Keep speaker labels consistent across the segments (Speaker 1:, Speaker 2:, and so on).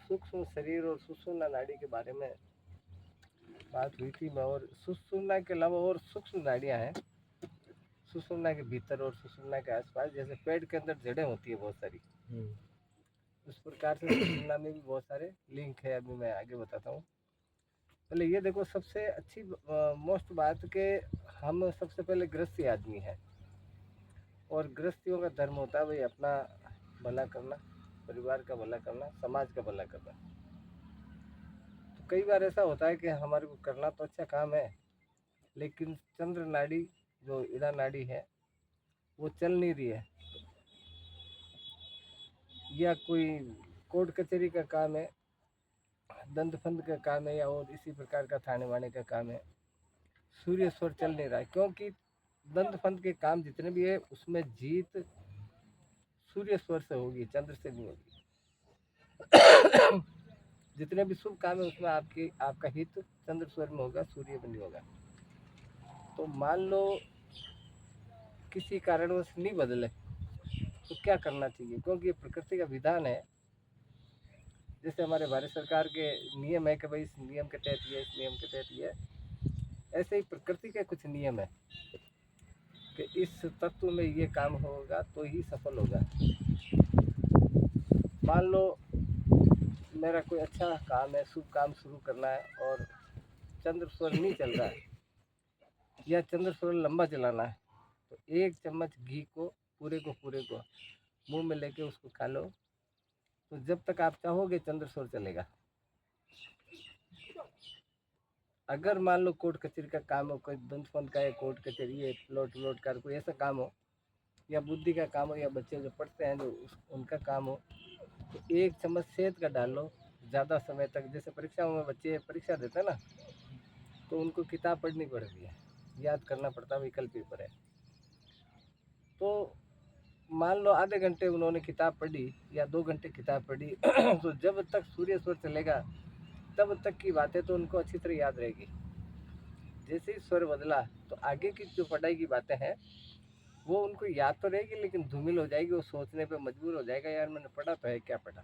Speaker 1: सूक्ष्म शरीर और सुषुम्ना नाड़ी के बारे में बात हुई थी। मैं और सुषुम्ना के अलावा और सूक्ष्म नाड़ियाँ हैं सुषुम्ना के भीतर और सुषुम्ना के आसपास, जैसे पेट के अंदर जड़ें होती है बहुत सारी, उस प्रकार से सुषुम्ना में भी बहुत सारे लिंक है। अभी मैं आगे बताता हूँ। पहले ये देखो, सबसे अच्छी मोस्ट बात के हम सबसे पहले गृहस्थी आदमी हैं, और गृहस्थियों का धर्म होता है भाई अपना भला करना, परिवार का भला करना, समाज का भला करना। तो कई बार ऐसा होता है कि हमारे को करना तो अच्छा काम है, लेकिन चंद्र नाड़ी जो ईड़ा नाड़ी है वो चल नहीं रही है, या कोई कोर्ट कचहरी का काम है, दंड फंद का काम है, या और इसी प्रकार का थाने वाने का काम है, सूर्य स्वर चल नहीं रहा है। क्योंकि दंड फंद के काम जितने भी है उसमें जीत सूर्य स्वर से होगी, चंद्र से नहीं होगी। जितने भी शुभ काम है उसमें आपका हित चंद्र स्वर में होगा, सूर्य में नहीं होगा। तो मान लो किसी कारणवश नहीं बदले तो क्या करना चाहिए, क्योंकि ये प्रकृति का विधान है। जैसे हमारे भारत सरकार के नियम है कि भाई इस नियम के तहत ये, इस नियम के तहत ये, ऐसे ही प्रकृति के कुछ नियम है कि इस तत्व में ये काम होगा तो ही सफल होगा। मान लो मेरा कोई अच्छा काम है, शुभ काम शुरू करना है, और चंद्र स्वर नहीं चल रहा है, या चंद्र स्वर लंबा चलाना है, तो 1 चम्मच घी को पूरे को मुंह में लेके उसको खा लो, तो जब तक आप चाहोगे चंद्र स्वर चलेगा। अगर मान लो कोर्ट कचहरी का काम हो, कोई दंड फंद का है, कोर्ट कचहरी है, प्लॉट का कोई ऐसा काम हो, या बुद्धि का काम हो, या बच्चे जो पढ़ते हैं जो उनका काम हो, तो 1 चम्मच शहद का डालो ज़्यादा समय तक। जैसे परीक्षाओं में बच्चे परीक्षा देते हैं ना, तो उनको किताब पढ़नी पड़ती है, याद करना पड़ता है, कल पेपर है। तो मान लो आधे घंटे उन्होंने किताब पढ़ी या 2 घंटे किताब पढ़ी तो जब तक सूर्य स्वर चलेगा तब तक की बातें तो उनको अच्छी तरह याद रहेगी। जैसे ही स्वर बदला तो आगे की जो पढ़ाई की बातें हैं वो उनको याद तो रहेगी, लेकिन धूमिल हो जाएगी, वो सोचने पे मजबूर हो जाएगा, यार मैंने पढ़ा तो है, क्या पढ़ा।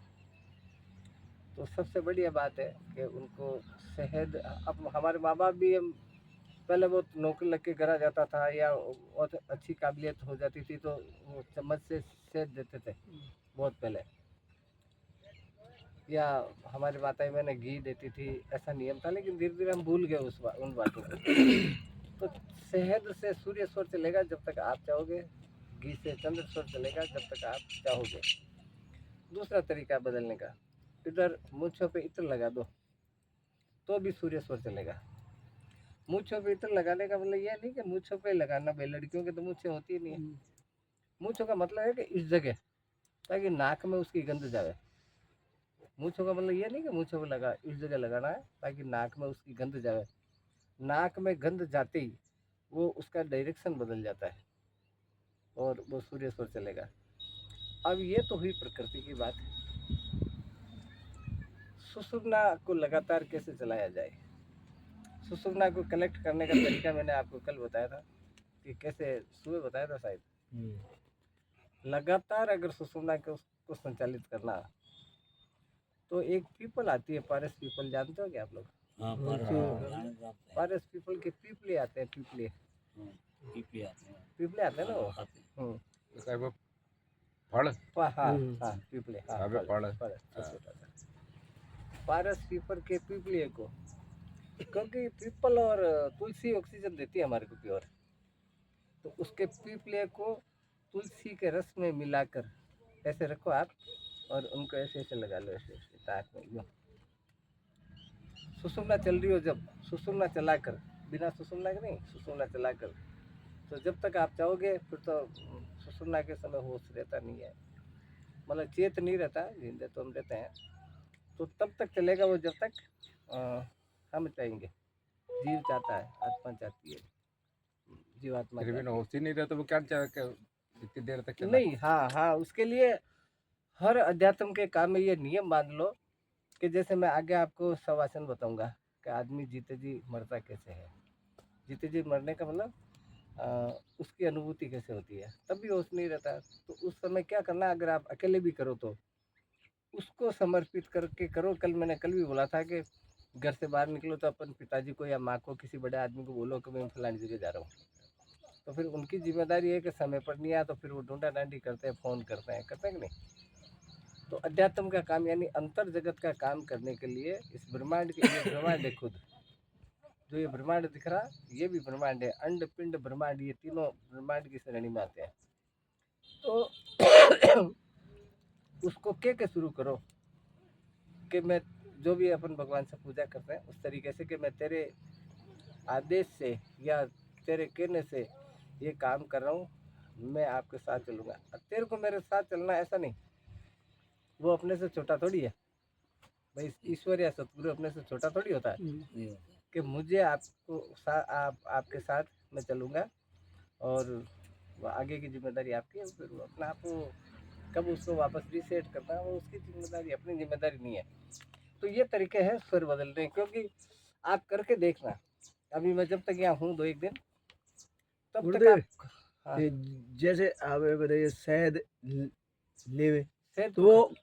Speaker 1: तो सबसे बढ़िया बात है कि उनको शहद, अब हमारे माँ बाप भी, हम पहले वो नौकरी लग के घर आ जाता था या बहुत अच्छी काबिलियत हो जाती थी तो वो चम्मच से शहद देते थे बहुत पहले, या हमारी माताएं मैंने घी देती थी, ऐसा नियम था। लेकिन धीरे धीरे हम भूल गए उन बातों को। तो शहद से सूर्य स्वर चलेगा जब तक आप चाहोगे, घी से चंद्र स्वर चलेगा जब तक आप चाहोगे। दूसरा तरीका बदलने का, इधर मूंछों पे इत्र लगा दो तो भी सूर्य स्वर चलेगा। मूंछों पे इत्र लगाने का मतलब यह नहीं कि मूंछों पे लगाना, भाई लड़कियों की तो मूंछें होती नहीं है। मूंछों का मतलब है कि इस जगह, ताकि नाक में उसकी गंध जाए। मूंछों का मतलब ये नहीं कि मूंछों पे लगा, इस जगह लगाना है ताकि नाक में उसकी गंध जाए। नाक में गंध जाते ही वो उसका डायरेक्शन बदल जाता है और वो सूर्य स्वर चलेगा। अब ये तो हुई प्रकृति की बात। सुषुम्ना को लगातार कैसे चलाया जाए, सुषुम्ना को कलेक्ट करने का तरीका मैंने आपको कल बताया था कि कैसे, सुबह बताया था शायद। लगातार अगर सुषुम्ना को संचालित करना, तो एक पीपल आती है, पारस पीपल, जानते हो क्या आप लोग?
Speaker 2: हाँ,
Speaker 1: पारस पीपल के पीपले आते हैं, पीपले आते हैं ना वो।
Speaker 2: फल।
Speaker 1: हाँ हाँ पीपले, हाँ फल, पारस पीपल के पीपले को, क्योंकि पीपल और तुलसी ऑक्सीजन देती है हमारे को प्योर, तो उसके पीपले को तुलसी के रस में मिलाकर ऐसे रखो आप, और उनको ऐसे ऐसे लगा लो, ऐसे ऐसे ताक में यूँ। सुषुम्ना चल रही हो जब, सुषुम्ना चलाकर, बिना सुषुम्ना के नहीं, सुषुम्ना चलाकर, तो जब तक आप चाहोगे फिर तो सुषुम्ना के समय होश रहता नहीं है, मतलब चेत नहीं रहता, जिंदे तो हम रहते हैं, तो तब तक चलेगा वो जब तक हम चाहेंगे, जीव चाहता है, आत्मा चाहती है, जीवात्मा
Speaker 2: होश ही नहीं रहता, वो क्या कितनी देर तक
Speaker 1: नहीं। हाँ हाँ, उसके लिए हर अध्यात्म के काम में ये नियम बांध लो कि जैसे मैं आगे आपको शवासन बताऊंगा कि आदमी जीते जी मरता कैसे है। जीते जी मरने का मतलब उसकी अनुभूति कैसे होती है, तब भी होश नहीं रहता। तो उस समय क्या करना, अगर आप अकेले भी करो तो उसको समर्पित करके करो। मैंने कल भी बोला था कि घर से बाहर निकलो तो अपन पिताजी को या माँ को, किसी बड़े आदमी को बोलो कि मैं फलानी जगह जा रहा हूँ। तो फिर उनकी जिम्मेदारी है कि समय पर नहीं आया तो फिर वो ढूंढा डांडी करते हैं, फ़ोन करते हैं कि नहीं। तो अध्यात्म का काम यानी अंतर जगत का काम करने के लिए इस ब्रह्मांड के, ये ब्रह्मांड है खुद, जो ये ब्रह्मांड दिख रहा ये भी ब्रह्मांड है। अंड पिंड ब्रह्मांड, ये तीनों ब्रह्मांड की श्रेणी में आते हैं। तो उसको के शुरू करो कि मैं जो भी अपन भगवान से पूजा करते हैं उस तरीके से कि मैं तेरे आदेश से या तेरे कहने से ये काम कर रहा हूँ, मैं आपके साथ चलूँगा। अब तेरे को मेरे साथ चलना ऐसा नहीं, वो अपने से छोटा थोड़ी है भाई। ईश्वर या सतगुरु अपने से छोटा थोड़ी होता है कि मुझे आपको आपके साथ मैं चलूँगा और वो आगे की जिम्मेदारी आपकी है। फिर वो अपना आप कब उसको वापस रीसेट करना है वो उसकी जिम्मेदारी, अपनी जिम्मेदारी नहीं है। तो ये तरीके हैं स्वर बदलने, क्योंकि आप करके देखना। अभी मैं जब तक यहाँ हूँ 2-1 दिन, तब तक
Speaker 3: गुरुदेव,
Speaker 1: आप हाँ,
Speaker 3: ये जैसे आप ये बताइए शहद लेवे
Speaker 1: सेब
Speaker 3: तो
Speaker 1: तो
Speaker 3: वो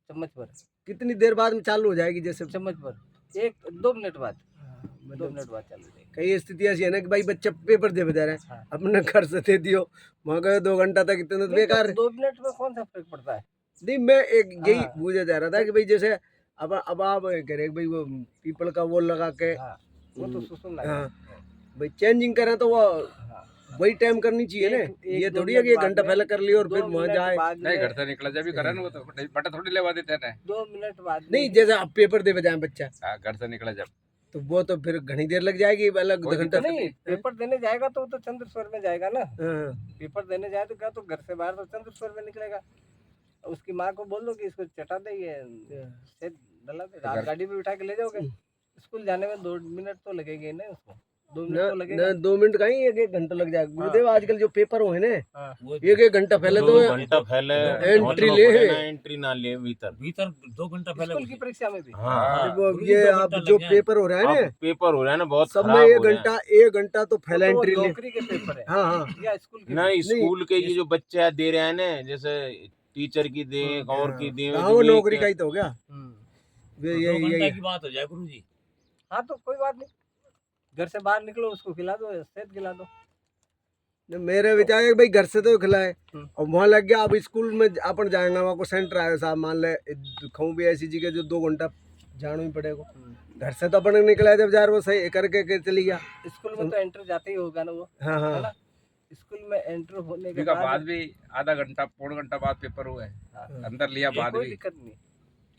Speaker 1: चम्मच भर,
Speaker 3: कितनी देर बाद में चालू हो जाएगी? जैसे
Speaker 1: चम्मच भर, 1-2 मिनट बाद, 2
Speaker 3: मतलब
Speaker 1: मिनट बाद चालू हो जाएगी।
Speaker 3: कई स्थिति ऐसी है ना कि भाई बच्चा पेपर दे बता रहे हैं,
Speaker 1: हाँ।
Speaker 3: अपने घर से दे दियो, वहाँ गए 2 घंटा तक इतना तो
Speaker 1: नहीं,
Speaker 3: बेकार है।
Speaker 1: 2 मिनट में कौन सा फर्क पड़ता है।
Speaker 3: नहीं, मैं एक यही
Speaker 1: हाँ।
Speaker 3: पूछा जा रहा था कि भाई जैसे अब आप कह रहे भाई वो पीपल का वो लगा के
Speaker 1: हाँ, वो तो सुसुम लगा।
Speaker 3: हाँ भाई चेंजिंग करें तो वो
Speaker 1: हाँ,
Speaker 3: वही टाइम करनी चाहिए ना। ये थोड़ी है कि 1 घंटा पहले कर लियो और फिर वहाँ जाए।
Speaker 2: नहीं घर से निकला जब भी करा ना वो तो बटा थोड़ी लेवा देते हैं।
Speaker 1: 2 मिनट बाद
Speaker 3: नहीं, जैसे आप पेपर दे बजाए बच्चा
Speaker 2: हाँ घर से निकला जब
Speaker 3: तो वो तो फिर घनी देर लग जाएगी, अलग 2
Speaker 2: कोई
Speaker 3: घंटा।
Speaker 1: नहीं, पेपर देने जाएगा तो वो तो चंद्रस्वर में जाएगा ना।
Speaker 3: हाँ,
Speaker 1: पेपर देने जाए तो क्या, तो घर से बाहर तो चंद्रस्वर में निकलेगा। उसकी माँ को बोल दो कि इसको चटा दे, ये से डला दे, आप गाड़ी में बिठा के ले जाओगे। स्कूल जाने में 2 मिनट तो लगेंगे ना उसको, 2 मिनट तो लगेगा।
Speaker 3: 2 मिनट का ही 1 घंटा लग जाएगा। गुरुदेव आजकल जो पेपर हुए ना
Speaker 1: हाँ,
Speaker 3: 1 घंटा पहले तो
Speaker 4: 2 घंटा पहले
Speaker 3: एंट्री
Speaker 4: पहुंचना
Speaker 3: ले
Speaker 4: पड़े ना, एंट्री ना ले भीतर
Speaker 5: 2 घंटा पहले
Speaker 1: स्कूल की परीक्षा में भी।
Speaker 4: हाँ
Speaker 3: वो
Speaker 5: गुरुजी
Speaker 3: ये
Speaker 5: 2
Speaker 3: अब
Speaker 5: घंटा
Speaker 3: जो
Speaker 5: लग गया।
Speaker 3: पेपर हो रहा है
Speaker 4: अब
Speaker 3: ना
Speaker 4: पेपर हो रहा है ना बहुत
Speaker 3: सब में
Speaker 4: खराब
Speaker 3: 1
Speaker 4: हो रहे हैं।
Speaker 3: घंटा 1 घंटा तो पहले
Speaker 1: तो वो
Speaker 3: एंट्री ले।
Speaker 1: नौकरी के पेपर है
Speaker 3: हाँ हाँ
Speaker 1: या स्कूल के
Speaker 4: नहीं
Speaker 1: पेपर?
Speaker 4: स्कूल के ये जो बच्चे दे रहे हैं ना, जैसे टीचर की दे और की दे
Speaker 3: हाँ वो नौकरी का ही तो हो गया।
Speaker 1: हम्म।
Speaker 3: ये
Speaker 5: 2 घंटा
Speaker 3: ये
Speaker 5: की बात हो जाए गुरुजी।
Speaker 1: हाँ तो कोई बात नहीं, घर से बाहर निकलो, उसको खिला दो, सेब खिला दो।
Speaker 3: मेरे विचार है कि भाई घर से तो खिलाए
Speaker 1: हम्म।
Speaker 3: और वहाँ लग गया। अब स्कूल में अपन जाएंगे, वहाँ को सेंटर आयो साहब, मान ले खाऊं भी ऐसी जगह जो 2 घंटा जाना ही पड़ेगा। घर से तो अपन निकला जब जार वो सही करके के चली गया।
Speaker 1: स्कूल में तो एंटर जाते ही होगा ना वो,
Speaker 3: हाँ
Speaker 1: है
Speaker 3: हाँ
Speaker 1: ना। स्कूल में एंटर होने के
Speaker 2: उसका बाद
Speaker 1: बाद
Speaker 2: भी आधा घंटा पौन घंटा बाद पेपर हुआ है,
Speaker 1: हाँ,
Speaker 2: अंदर लिया
Speaker 1: ये
Speaker 2: बाद
Speaker 1: कोई
Speaker 2: भी
Speaker 1: दिक्कत नहीं।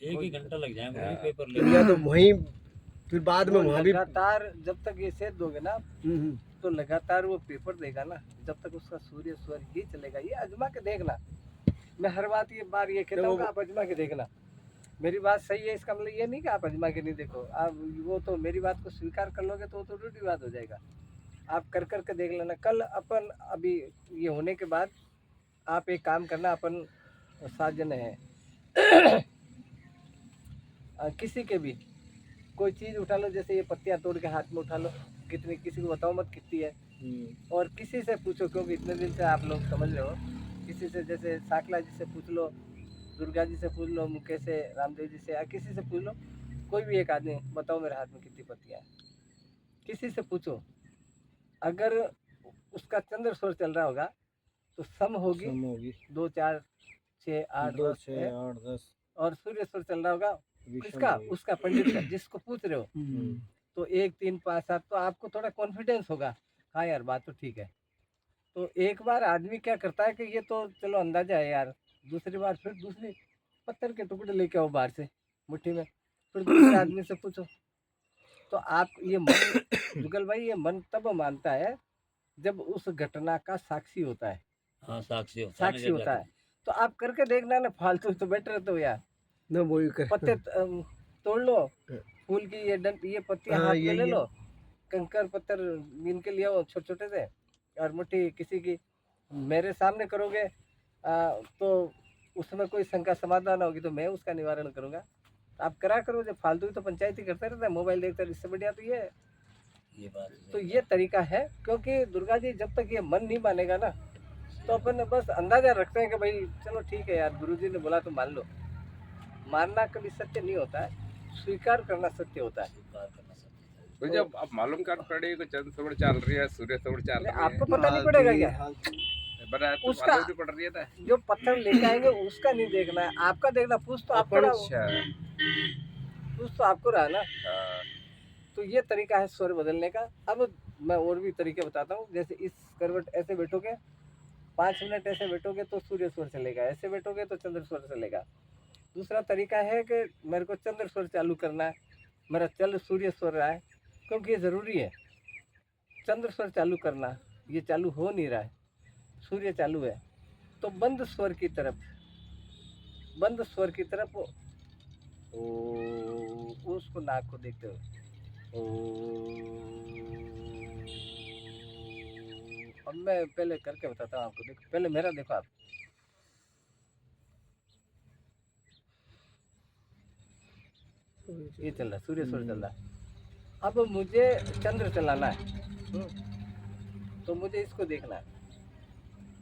Speaker 5: 1 ही घंटा लग जाए गुरुजी
Speaker 2: हाँ।
Speaker 5: पेपर
Speaker 3: तो
Speaker 5: ले।
Speaker 3: या तो वहीं फिर बाद में
Speaker 1: वो
Speaker 3: वहाँ भी
Speaker 1: लगातार जब तक ये सेब दोगे ना,
Speaker 3: हम्म।
Speaker 1: तो लगातार वो पेपर देगा ना, जब तक उसका सूर्य स्वर ही चलेगा। ये आजमा के देखना। मैं हर बात ये कहता हूँ कि आप आजमा के देखना। मेरी बात सही है, इसका मतलब ये नहीं कि आप आजमा के नहीं देखो। आप वो तो मेरी बात को स्वीकार कर लोगे तो वो तो रूढ़ी बात हो जाएगा। आप कर के देख लेना। कल अपन अभी ये होने के बाद आप एक काम करना, अपन 7 जने हैं किसी के भी कोई चीज़ उठा लो, जैसे ये पत्तियाँ तोड़ के हाथ में उठा लो, कितनी, किसी को बताओ मत कितनी है, और किसी से पूछो, क्योंकि इतने दिन से आप लोग समझ रहे हो। किसी से, जैसे साकला जी से पूछ लो, दुर्गा जी से पूछ लो, मुकेश से, रामदेव जी से, या किसी से पूछ लो, कोई भी एक आदमी, बताओ मेरे हाथ में कितनी पत्तियाँ हैं। किसी से पूछो, अगर उसका चंद्र स्वर चल रहा होगा तो सम होगी 2 4 6 8 10 है,
Speaker 3: 8 10
Speaker 1: और सूर्य स्वर चल रहा होगा किसका, उसका पंडित का, जिसको पूछ रहे हो, तो 1 3 5 7, तो आपको थोड़ा कॉन्फिडेंस होगा, हाँ यार बात तो ठीक है। तो एक बार आदमी क्या करता है कि ये तो चलो अंदाजा है यार, दूसरी बार फिर दूसरी पत्थर के टुकड़े लेके आओ बाहर से मुट्ठी में, फिर दूसरे आदमी से पूछो। तो आप ये मन जुगल भाई, ये मन तब मानता है जब उस घटना का साक्षी होता है।
Speaker 5: हाँ साक्षी होता है,
Speaker 1: साक्षी होता है। तो आप करके देखना ना, फालतू तो बैठ रहते हो यार।
Speaker 3: ना वही कर
Speaker 1: पत्ते तोड़ लो, फूल की ये पत्तियां
Speaker 3: हाँ,
Speaker 1: हाथ में
Speaker 3: यही
Speaker 1: ले
Speaker 3: है।
Speaker 1: लो, कंकर पत्थर गिन के लिया छोटे छोटे से, और मुट्ठी किसी की मेरे सामने करोगे तो उसमें कोई शंका समाधान होगी तो मैं उसका निवारण करूंगा। आप करा करो, जब फालतू तो पंचायती करते रहते हैं, मोबाइल देखते रहते, इससे बढ़िया तो ये है।
Speaker 5: ये बात
Speaker 1: तो ये तरीका है, क्योंकि दुर्गा जी जब तक ये मन नहीं मानेगा ना, तो अपन बस अंदाजा रखते हैं कि भाई चलो ठीक है यार, गुरुजी ने बोला तो मान लो। मानना कभी सत्य नहीं होता है, स्वीकार करना सत्य होता है।
Speaker 5: स्वीकार करना सकते हैं।
Speaker 2: तो जब अब मालूम कर पड़ेगी कि चंद्र सौर चल रही है, सूर्य सौर चल
Speaker 1: अरे
Speaker 2: रही है,
Speaker 1: आपको पता नहीं पड़ेगा क्या?
Speaker 2: बना तो
Speaker 1: उसका-
Speaker 2: मालूम नहीं पड़ रही है ना।
Speaker 1: जो पत्थर लेके आएंगे उसका नहीं देखना है, आपका देखना। पूछ तो आपको रहा,
Speaker 2: अच्छा,
Speaker 1: पूछ तो आपको रहा ना।
Speaker 2: हाँ,
Speaker 1: तो ये तरीका है स्वर बदलने का। अब मैं और भी तरीके बताता हूँ। जैसे इस करवट ऐसे बैठोगे, 5 मिनट ऐसे बैठोगे तो सूर्य स्वर चलेगा, ऐसे बैठोगे तो चंद्र स्वर चलेगा। दूसरा तरीका है कि मेरे को चंद्र स्वर चालू करना है, मेरा चल सूर्य स्वर रहा है, क्योंकि ये ज़रूरी है चंद्र स्वर चालू करना। ये चालू हो नहीं रहा है, सूर्य चालू है। तो बंद स्वर की तरफ, बंद स्वर की तरफ ओ, उसको नाक को देखते हुए अब मैं पहले करके बताता हूँ आपको। देखो पहले मेरा देखो आप, ये चल रहा सूर्य स्वर चल रहा है। अब मुझे चंद्र चलाना है, तो मुझे इसको देखना है।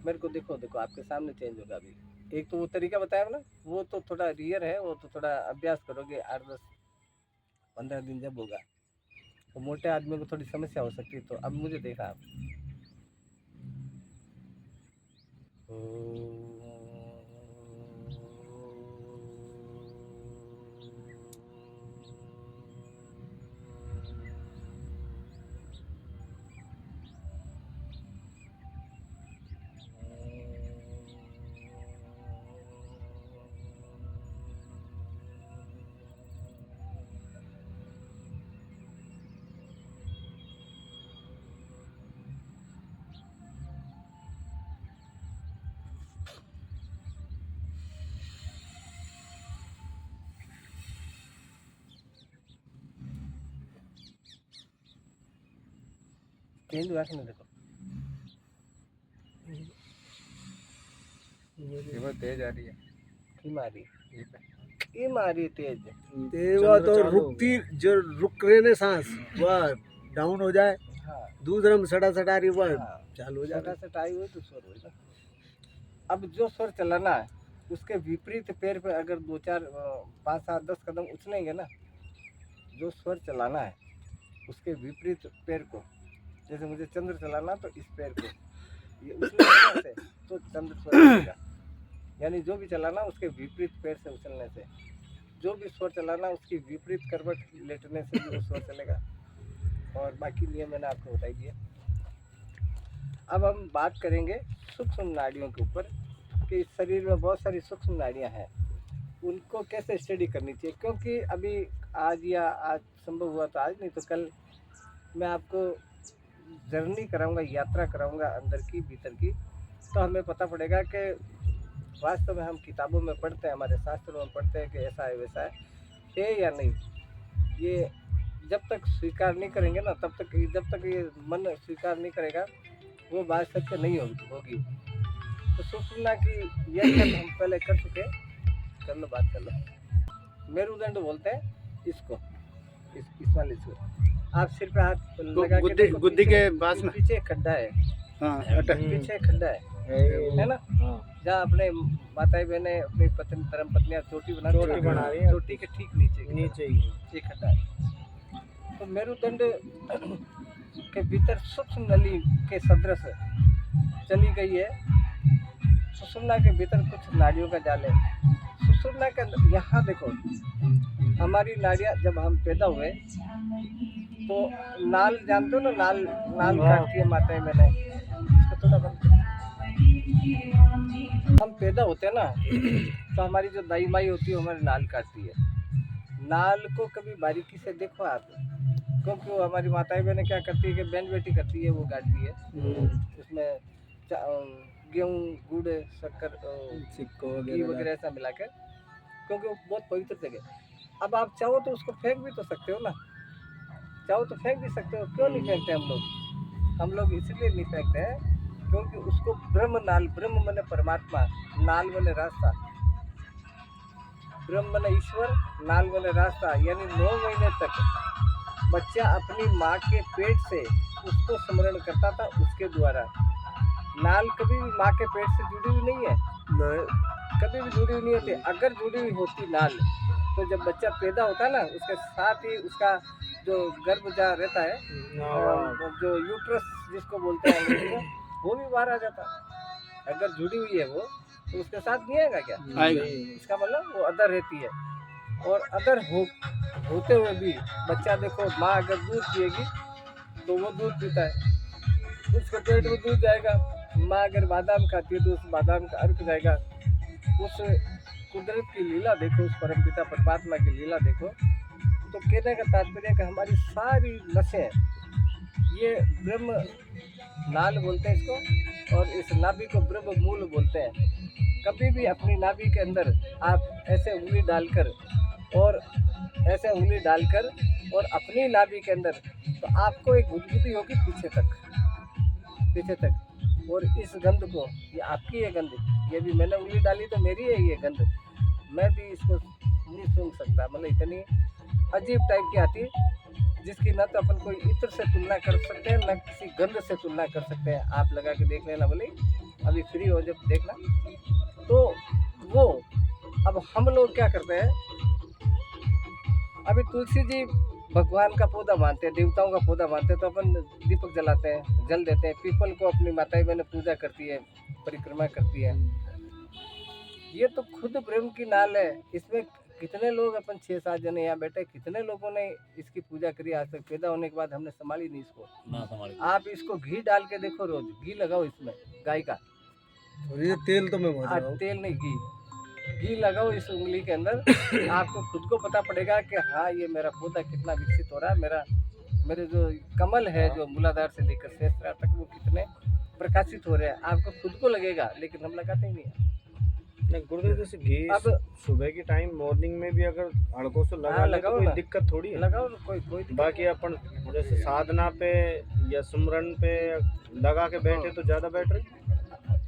Speaker 1: मेरे को देखो, देखो आपके सामने चेंज होगा अभी। एक तो वो तरीका बताया ना, वो तो थोड़ा रियर है, वो तो थोड़ा अभ्यास करोगे 8-10-15 दिन जब होगा। तो मोटे आदमी को थोड़ी समस्या हो सकती है। तो अब मुझे देखा आप, चेंज हुआ कि नहीं? देखो
Speaker 2: ये बहुत तेज आ रही है।
Speaker 1: की मारी,
Speaker 2: ये पे।
Speaker 1: की मारी तेज।
Speaker 3: वो तो रुकती, जो रुक रहे ने सांस वह डाउन हो जाए,
Speaker 1: हाँ
Speaker 3: दूसरा में सड़ा सड़ा रही वह
Speaker 1: हाँ,
Speaker 3: चालू हो
Speaker 1: जगह
Speaker 3: जाए।
Speaker 1: से टाई हुई तो स्वर होगा। अब जो स्वर चलाना है उसके विपरीत पैर पे अगर 2-4 5-7-10 कदम उछलेंगे ना, जो स्वर चलाना है उसके विपरीत पैर को, जैसे मुझे चंद्र चलाना तो इस पैर को ये उछलेंगे ना ऐसे, तो चंद्र स्वर चलेगा। यानी जो भी चलाना उसके विपरीत पैर से उछलने से, जो भी स्वर चलाना उसकी विपरीत करवट लेटने से भी वो स्वर चलेगा। और बाकी नियम मैंने आपको बताई दिया। अब हम बात करेंगे सूक्ष्म नाड़ियों के ऊपर, कि इस शरीर में बहुत सारी सूक्ष्म नाड़ियाँ हैं, उनको कैसे स्टडी करनी चाहिए। क्योंकि अभी आज संभव हुआ तो आज, नहीं तो कल मैं आपको जर्नी कराऊंगा, यात्रा कराऊंगा अंदर की भीतर की। तो हमें पता पड़ेगा कि वास्तव में हम किताबों में पढ़ते हैं, हमारे शास्त्रों में पढ़ते हैं कि ऐसा है वैसा है या नहीं। ये जब तक स्वीकार नहीं करेंगे ना, तब तक, जब तक ये मन स्वीकार नहीं करेगा वो बात सत्य नहीं होगी। तो सुषुम्ना की यह हम पहले कर चुके, कर लो, बात कर लो। मेरुदंड बोलते हैं इसको, इस वाले को। आप सिर पे हाथ लगा के देखो,
Speaker 3: गुद्दी के पास में
Speaker 1: पीछे खड्डा है, पीछे खड्डा है ना, जहाँ अपने माताएं बहनें अपनी पत्नी धर्म पत्नियां चोटी बना रही है, चोटी के ठीक नीचे ही खड्डा है। तो मेरुदंड के भीतर सूक्ष्म नली के सदृश चली गई है। सुषुम्ना के भीतर कुछ नाड़ियों का जाल है। सुषुम्ना के यहाँ देखो, हमारी नाड़ियाँ जब हम पैदा हुए तो नाल, जानते हो ना, नाल काटती है माताएं मैंने, इसको थोड़ा बंद करो। हम पैदा होते हैं ना, तो हमारी जो दाई माई होती है हमारी नाल काटती है। नाल को कभी बारीकी से देखो आप, क्योंकि वो हमारी माताएं बहनें क्या करती है कि बहन बेटी करती है, वो काटती है उसमें गेहूँ, गुड़, शक्कर, घी वगैरह ऐसा मिलाकर, क्योंकि वो बहुत पवित्र जगह। अब आप चाहो तो उसको फेंक भी तो सकते हो ना, चाहो तो फेंक भी सकते हो। क्यों नहीं फेंकते हम लोग इसलिए नहीं फेंकते हैं क्योंकि उसको ब्रह्म नाल, ब्रह्म माने परमात्मा, नाल माने रास्ता, ब्रह्म माने ईश्वर, नाल माने रास्ता। यानी 9 महीने तक बच्चा अपनी माँ के पेट से उसको स्मरण करता था उसके द्वारा। नाल कभी भी माँ के पेट से जुड़ी हुई नहीं है, कभी भी जुड़ी हुई नहीं होती। अगर जुड़ी हुई होती नाल तो जब बच्चा पैदा होता है ना उसके साथ ही उसका जो गर्भ जहाँ रहता है जो यूट्रस जिसको बोलते हैं अंग्रेजी में, वो भी बाहर आ जाता। अगर जुड़ी हुई है वो तो उसके साथ नहीं आएगा क्या? इसका मतलब वो अदर रहती है। और अदर होते हुए भी बच्चा देखो, माँ अगर दूध पिएगी तो वो दूध पीता है, उसके पेट में दूध जाएगा। माँ अगर बादाम खाती है तो उस बादाम का अर्क जाएगा। उस कुदरत की लीला देखो, उस परमपिता परमात्मा की लीला देखो। तो कहने का तात्पर्य है कि हमारी सारी नसें, ये ब्रह्म नाल बोलते हैं इसको, और इस नाभि को ब्रह्म मूल बोलते हैं। कभी भी अपनी नाभि के अंदर आप ऐसे उंगली डालकर और ऐसे उंगली डालकर और अपनी नाभि के अंदर, तो आपको एक गुदगुदी होगी पीछे तक। और इस गंध को, ये आपकी है गंध, ये भी मैंने उंगली डाली तो मेरी है ये गंध, मैं भी इसको नहीं सूंघ सकता। मतलब इतनी अजीब टाइप की आती जिसकी न तो अपन कोई इत्र से तुलना कर सकते हैं, न किसी गंध से तुलना कर सकते हैं। आप लगा के देख लेना, बोले अभी फ्री हो जब देखना। तो वो अब हम लोग क्या करते हैं, अभी तुलसी जी भगवान का पौधा मानते हैं, देवताओं का पौधा मानते हैं, तो अपन दीपक जलाते हैं, जल देते हैं। पीपल को अपनी माताएं बहनें पूजा करती है, परिक्रमा करती है। ये तो खुद ब्रह्म की नाल है। इसमें कितने लोग, अपन 6-7 जने यहाँ बैठे, कितने लोगों ने इसकी पूजा करी आज तक। पैदा होने के बाद हमने संभाली नहीं इसको।
Speaker 5: ना संभाली।
Speaker 1: आप इसको घी डाल के देखो, रोज घी लगाओ इसमें गाय का।
Speaker 3: और ये तेल तो मैं बहुत लगाऊं।
Speaker 1: तेल नहीं, घी लगाओ इस उंगली के अंदर। आपको खुद को पता पड़ेगा कि हाँ ये मेरा पौधा कितना विकसित हो रहा है, मेरे जो कमल है जो मूलाधार से लेकर सहस्त्रार तक वो कितने प्रकाशित हो रहे हैं, आपको खुद को लगेगा। लेकिन हम लगाते ही नहीं है।
Speaker 6: गुरुदेव जैसे घी
Speaker 1: अब
Speaker 6: सुबह के टाइम मॉर्निंग में भी अगर हड़कों से लगा ले तो
Speaker 1: लगाओ
Speaker 6: कोई
Speaker 1: ना।
Speaker 6: दिक्कत थोड़ी है।
Speaker 1: लगाओ कोई दिक्कत
Speaker 6: बाकी अपन जैसे साधना पे या सुमरन पे लगा के बैठे तो ज्यादा बेटर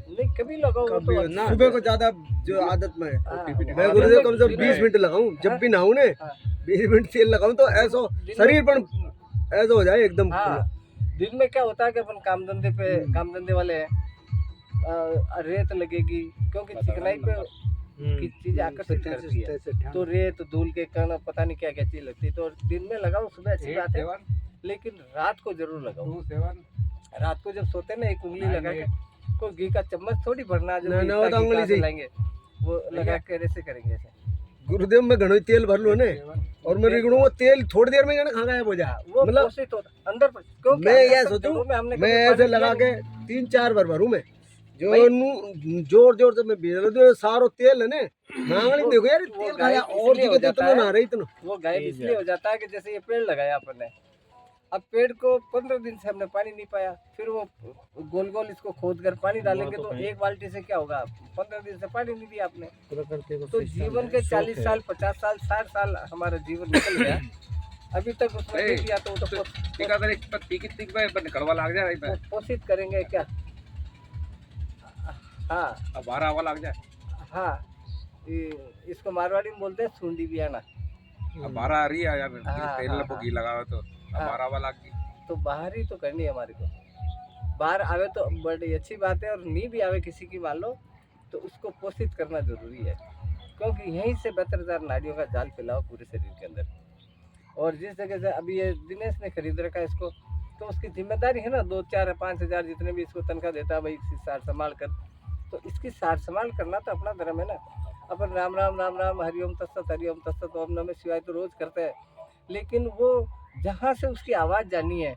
Speaker 1: नहीं, कभी लगाओ वो
Speaker 3: कभी
Speaker 1: तो
Speaker 3: ना, सुबह को ज्यादा जो आदत में है।
Speaker 1: हाँ,
Speaker 3: मैं गुरुदेव कम से कम 20 मिनट लगाऊं, जब भी नहाऊं ने
Speaker 1: हाँ।
Speaker 3: 20 मिनट तेल लगाऊं तो ऐसा शरीर पर ऐसा हो जाए एकदम।
Speaker 1: हाँ, दिन में क्या होता है कि अपन कामधंधे वाले हैं, रेत लगेगी क्योंकि चिकनाई पे की चीजें आकर्षित करती है। तो रेत, धूल के कण, पता नहीं क्या क्या चीज लगती है। तो दिन में लगाओ, सुबह अच्छी बात है, लेकिन रात को जरूर लगाओ। रात को जब सोते ना, एक उंगली लगा के, कोई घी का चम्मच थोड़ी भरना, जो
Speaker 3: ना, वो तो उंगली से
Speaker 1: लाएंगे वो लगा के ऐसे करेंगे ऐसे।
Speaker 3: गुरुदेव में घणो तेल भर लो ने, और मैं रिगड़ू वो तेल थोड़ी देर में खा गया हो जा।
Speaker 1: वो
Speaker 3: मतलब
Speaker 1: पोषित होता अंदर पर, क्योंकि
Speaker 3: मैं
Speaker 1: अंदर
Speaker 3: ये
Speaker 1: तक
Speaker 3: सोचूं,
Speaker 1: जड़ों में हमने
Speaker 3: मैं
Speaker 1: कभी
Speaker 3: ऐसे
Speaker 1: पानी
Speaker 3: लगा
Speaker 1: दिया
Speaker 3: के 3-4 बार भरू मैं, जो जोर से मैं बीज दो सारो तेल है ने नांगली
Speaker 1: वो-
Speaker 3: देखो यार,
Speaker 1: वो
Speaker 3: तेल
Speaker 1: गाय
Speaker 3: खाया और
Speaker 1: इसलिए
Speaker 3: जी
Speaker 1: हो
Speaker 3: के
Speaker 1: जाता
Speaker 3: इतना
Speaker 1: है।
Speaker 3: ना रही इतना।
Speaker 1: वो गायब इसलिए हो जाता है कि जैसे ये पेड़ लगाया अपन ने, अब पेड़ को 15 दिन से हमने पानी नहीं पाया, फिर वो गोल गोल इसको खोद कर पानी डालेंगे तो एक बाल्टी से क्या होगा? 15 दिन से पानी नहीं दिया आपने। तो जीवन के 40 साल, 50 साल, 60 साल हमारा जीवन निकल गया, अभी तक उसमें नहीं दिया, तो वो तो
Speaker 2: कड़वा लग जाए,
Speaker 1: वो पोषित करेंगे क्या? हाँ
Speaker 2: अब 12 हवा लग जाए,
Speaker 1: हाँ, इसको मारवाड़ी में बोलते हैं सुंडी बियाना।
Speaker 2: अब 12 आ रही है यार,
Speaker 1: हाँ,
Speaker 2: तेल
Speaker 1: हाँ,
Speaker 2: लगो
Speaker 1: हाँ।
Speaker 2: घी लगाओ तो अब
Speaker 1: हाँ।
Speaker 2: 12 हवा लग गई।
Speaker 1: तो बाहर ही तो करनी है हमारे को। बाहर आवे तो बड़ी अच्छी बात है, और नहीं भी आवे किसी की मान लो, तो उसको पोषित करना जरूरी है, क्योंकि यहीं से 72,000 नाड़ियों का जाल फैलाओ पूरे शरीर के अंदर। और जिस जगह से अभी ये दिनेश ने खरीद रखा है इसको, तो उसकी जिम्मेदारी है ना, 2, 4, 5 हज़ार जितने भी इसको तनख्वाह देता है भाई, इसकी सार संभाल कर, तो इसकी सार संभाल करना तो अपना धर्म है ना। अपन राम राम राम राम, हरिओम तत्सत, हरिओम तत्सत, ओम नमः शिवाय तो रोज करते हैं, लेकिन वो जहाँ से उसकी आवाज़ जानी है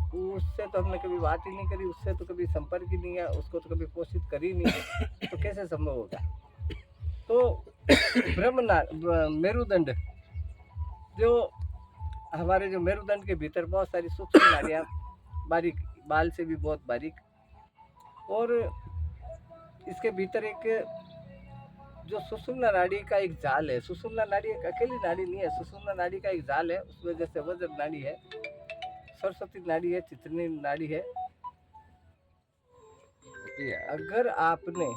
Speaker 1: उससे तो हमने कभी बात ही नहीं करी, उससे तो कभी संपर्क ही नहीं है, उसको तो कभी पोषित करी नहीं, तो कैसे संभव होगा? तो मेरुदंड, जो हमारे जो मेरुदंड के भीतर बहुत सारी सूक्ष्म नाड़ियाँ, बारीक, बाल से भी बहुत बारीक, और इसके भीतर एक जो सुषुम्ना नाड़ी का एक जाल है। सुषुम्ना नाड़ी एक अकेली नाड़ी नहीं है, सुषुम्ना नाड़ी का एक जाल है, उसमें जैसे वज्र नाड़ी है, सरस्वती नाड़ी है, चित्रनी नाड़ी है। अगर आपने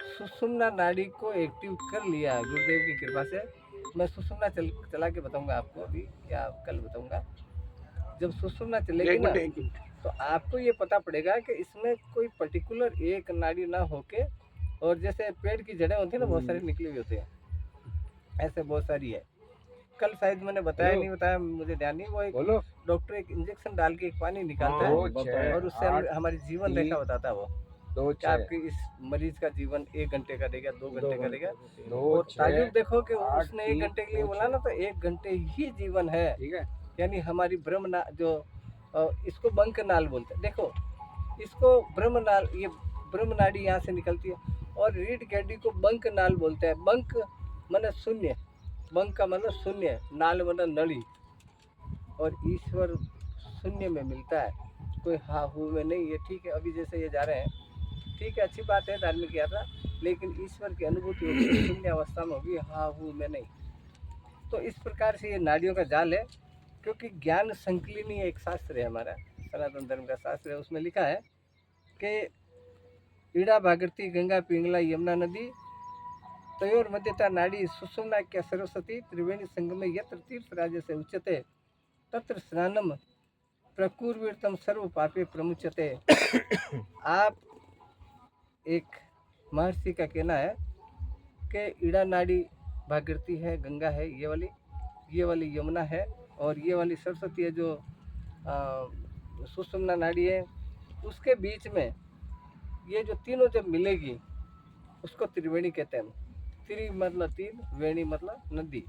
Speaker 1: सुषुम्ना नाड़ी को एक्टिव कर लिया गुरुदेव की कृपा से, मैं सुषुम्ना चला के बताऊंगा आपको अभी या कल बताऊंगा। जब सुषुम्ना चलेगी ना तो आपको ये पता पड़ेगा कि इसमें कोई पर्टिकुलर एक नाड़ी ना होके, और जैसे पेड़ की जड़ें होती है ना बहुत सारी निकली हुई होती है, ऐसे बहुत सारी है। कल शायद मैंने बताया नहीं बताया, मुझे ध्यान नहीं। वो एक
Speaker 2: बोलो
Speaker 1: डॉक्टर एक इंजेक्शन डाल के एक पानी निकालता है और उससे हमारी जीवन रेखा बताता है वो,
Speaker 2: दो
Speaker 1: कि आपके इस मरीज का जीवन 1 घंटे का रहेगा, 2 घंटे का रहेगा।
Speaker 2: दो
Speaker 1: और ताजुब देखो कि
Speaker 2: आठ,
Speaker 1: उसने 1 घंटे के लिए बोला ना, तो 1 घंटे ही जीवन है।
Speaker 2: ठीक है।
Speaker 1: यानी हमारी इसको बंक नाल बोलते हैं। देखो इसको ब्रह्म नाल, ये ब्रह्म नाड़ी यहाँ से निकलती है, और रीढ़ की हड्डी को बंक नाल बोलते हैं। बंक मतलब शून्य, बंक का मतलब शून्य, नाल मतलब नली, और ईश्वर शून्य में मिलता है, कोई हा हू में नहीं। ये ठीक है, अभी जैसे ये जा रहे हैं, ठीक है, अच्छी बात है धार्मिक यात्रा, लेकिन ईश्वर की अनुभूति होगी शून्य अवस्था में होगी, हा हू में नहीं। तो इस प्रकार से ये नाड़ियों का जाल है, क्योंकि ज्ञान संकलिनी एक शास्त्र है हमारा, सनातन धर्म का शास्त्र है। उसमें लिखा है कि ईड़ा भागीरथी गंगा पिंगला यमुना नदी तयोर मध्यता नाड़ी सुषुम्ना क्या सरस्वती त्रिवेणी संगमे यत्र तीर्थ राज्य से उच्यते तत्र स्नानम प्रकुर्वीरतम सर्व पापे प्रमुच्यते। आप एक महर्षि का कहना है कि ईड़ा नाड़ी भागीरथी है, गंगा है, ये वाली यमुना है, और ये वाली सरस्वती है जो सुषुम्ना नाड़ी है। उसके बीच में ये जो तीनों जब मिलेगी उसको त्रिवेणी कहते हैं। त्रि मतलब तीन, वेणी मतलब नदी।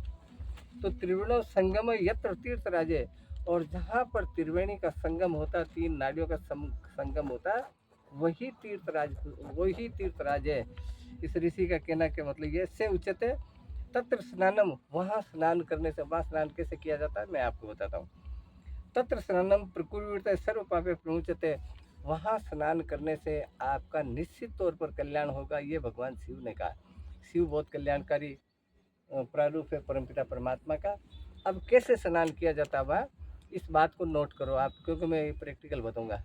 Speaker 1: तो त्रिवेणों संगम यत्र तीर्थ राजे, और जहाँ पर त्रिवेणी का संगम होता है, 3 नाड़ियों का संगम होता है, वही तीर्थराज है। इस ऋषि का कहना के मतलब ये से उच्चते तत्र स्नानम, वहाँ स्नान करने से, वहाँ स्नान कैसे किया जाता है मैं आपको बताता हूँ। तत्र स्नानम प्रकुर्वीरते सर्व पापे प्रमुच्यते, वहाँ स्नान करने से आपका निश्चित तौर पर कल्याण होगा, ये भगवान शिव ने कहा। शिव बहुत कल्याणकारी प्रारूप है परमपिता परमात्मा का। अब कैसे स्नान किया जाता है इस बात को नोट करो आप, क्योंकि मैं प्रैक्टिकल बताऊंगा।